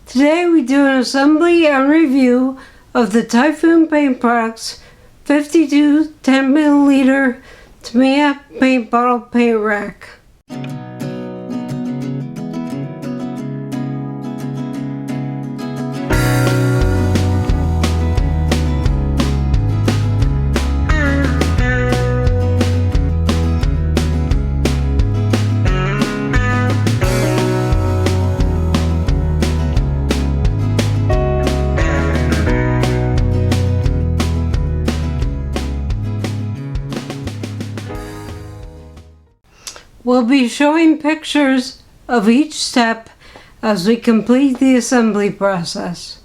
Today we do an assembly and review of the Typhoon Paint Products 52 10ml Tamiya paint bottle paint rack. We'll be showing pictures of each step as we complete the assembly process.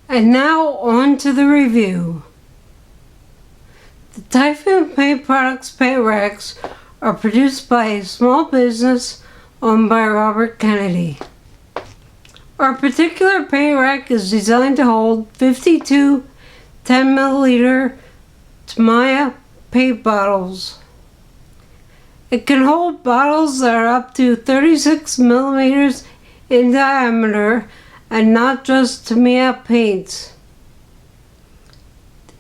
And now on to the review. The Typhoon Paint Products paint racks are produced by a small business owned by Robert Kennedy. Our particular paint rack is designed to hold 52 10ml Tamiya paint bottles. It can hold bottles that are up to 36mm in diameter and not just Tamiya paints.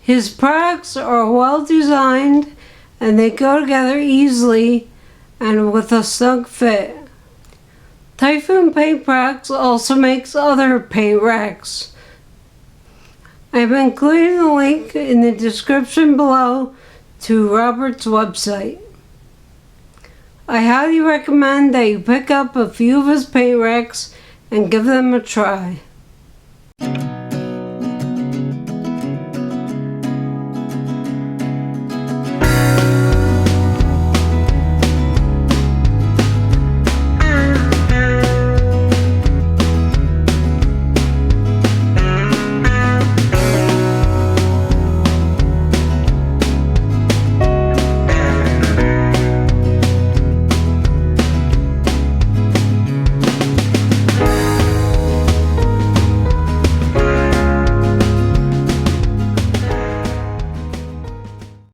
His products are well designed and they go together easily and with a snug fit. Typhoon Paint Products also makes other paint racks. I'm including a link in the description below to Robert's website. I highly recommend that you pick up a few of his paint racks and give them a try.